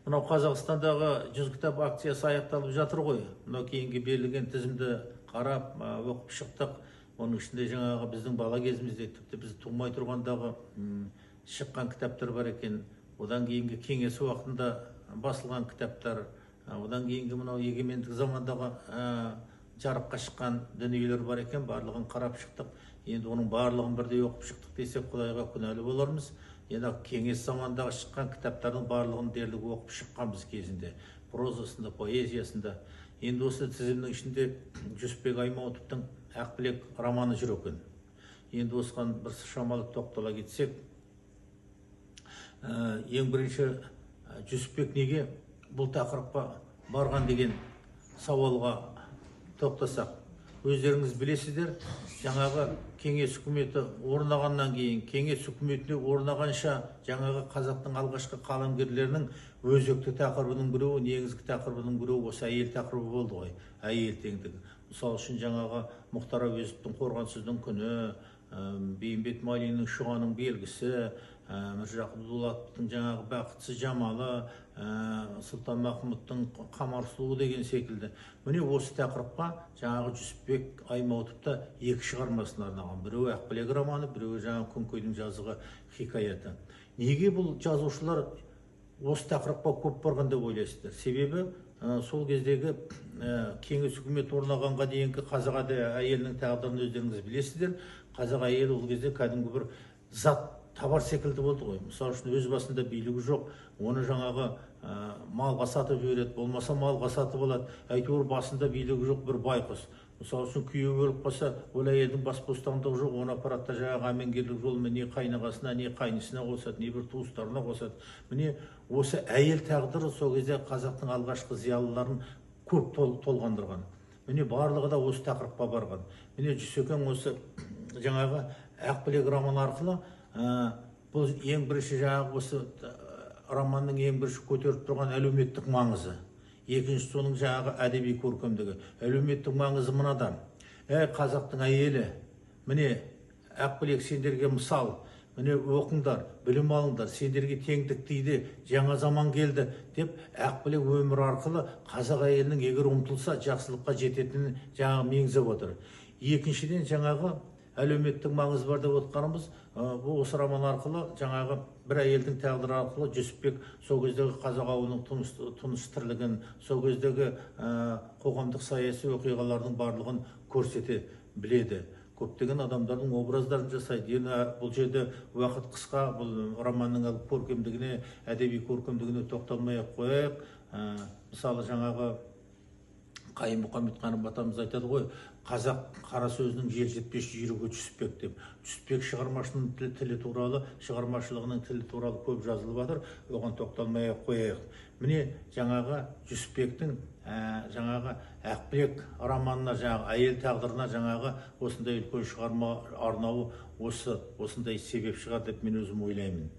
Мынау Қазақстандағы 100 кітап акциясы аяқталып жатыр ғой. Мынау кейінгі берілген тізімді қарап, оқып шықтық. Оның ішінде жаңағы біздің бала кезімізде, тіпті біз тумай тұрғандағы шыққан кітаптар бар екен. Одан кейінгі кеңес уақытында басылған кітаптар, одан кейінгі мынау егемендік замандағы жарыққа шыққан дүниелер бар екен. Барлығын қарап шықтық. Енді оның барлығын бірдей оқып шықтық десек, Құдайға күнәлі болармыз. Енді кеңес замандағы шыққан кітаптардың барлығын дерлік оқып шыққанбыз кезінде. Прозасында, поэзиясында. Енді осы тізімнің ішінде Жүсіпбек Аймауытовтың Ақбілек романы жүр екен. Енді осыған бір шамалы тоқтала кетсек, ең бірінші Жүсіпбек неге бұл тақырыпқа барған деген сауалға тоқтасақ, өздеріңіз білесіздер, жаңағы кеңес үкіметі орнағаннан кейін, кеңес үкіметіне орнағанша жаңағы қазақтың алғашқы қаламгерлерінің өзекті тақырыбының біреуі, негізгі тақырыбының біреуі осы әйел тақырыбы болды ғой, әйел теңдігі. Мысалы үшін жаңағы Мұхтар Әуезовтің Қорғансыздың күні, Бейімбет Майлиннің Шұғаның белгісі, Міржақып Дулатовтың жаңағы Бақытсыз жамалы, Сұлтанмахмұттың Қамар сұлуы деген секілді. Міне осы тақырыпқа жаңағы Жүсіпбек Аймауытовта екі шығармасын арнаған. Біреуі Ақбілек романы, біреуі жаңағы Күнкейдің жазығы хикаяты. Неге бұл жазушылар осы тақырыпқа көп барған деп ойлайсыздар? Себебі сол кездегі кеңес үкіметі орнағанға дейінгі қазақ әйелінің тағдырын өздеріңіз білесіздер. Қазақ әйелі ол кезде кәдімгі бір зат табар секілді болды ғой. Мысалы үшін өз басында билігі жоқ, оны жаңағы малға сатып жібереді, болмаса малға сатып алады. Әйтеуір басында билігі жоқ бір байқұс. Мысалы үшін күйеуі өліп қалса, ол әйелдің бас бостандығы жоқ, оны аппаратта жаңағы әмеңгерлік жолымен не қайнағасына, не қайнысына қосады, не бір туыстарына қосады. Міне осы әйел тағдыры сол кезде қазақтың алғашқы зиялыларын көп толғандырған. Міне барлығы да осы тақырыпқа барған. Міне Жүсекең осы жаңағы Ақбілек романы арқылы бұл ең бірінші жаңағы осы романның ең бірінші көтеріп тұрған әлеуметтік маңызы. Екінші соның жаңағы әдеби көркемдігі. Әлеуметтік маңызы мынада. Қазақтың әйелі, міне Ақбілек сендерге мысал, міне оқыңдар, білім алыңдар, сендерге теңдік дейді, жаңа заман келді деп Ақбілек өмір арқылы қазақ әйелінің егер ұмтылса жақсылыққа жететінін жаңағы меңзеп отыр. Екіншіден жаңағы әлеуметтік маңызы бар деп отқанымыз, бұл осы роман арқылы жаңағы бір әйелдің тағдыры арқылы Жүсіпбек сол кездегі қазақ ауылының тыныс тірлігін, сол кездегі қоғамдық саяси оқиғалардың барлығын көрсете біледі. Көптеген адамдардың образдарын жасайды. Енді бұл жерде уақыт қысқа, бұл романның көркемдігіне, әдеби көркемдігіне тоқталмай-ақ қояйық. Мысалы жаңағы Қайым Мұхамедханов атамыз айтады ғой, қазақ қара сөзінің жел жетпес жүйрігі Жүсіпбек деп. Жүсіпбек шығармашылығының тілі туралы көп жазылып жатыр, оған тоқталмай-ақ қояйық. Міне жаңағы Жүсіпбектің жаңағы Ақбілек романына, жаңағы әйел тағдырына жаңағы осындай үлкен шығарма арнауы осындай себеп шығар деп мен өзім ойлаймын.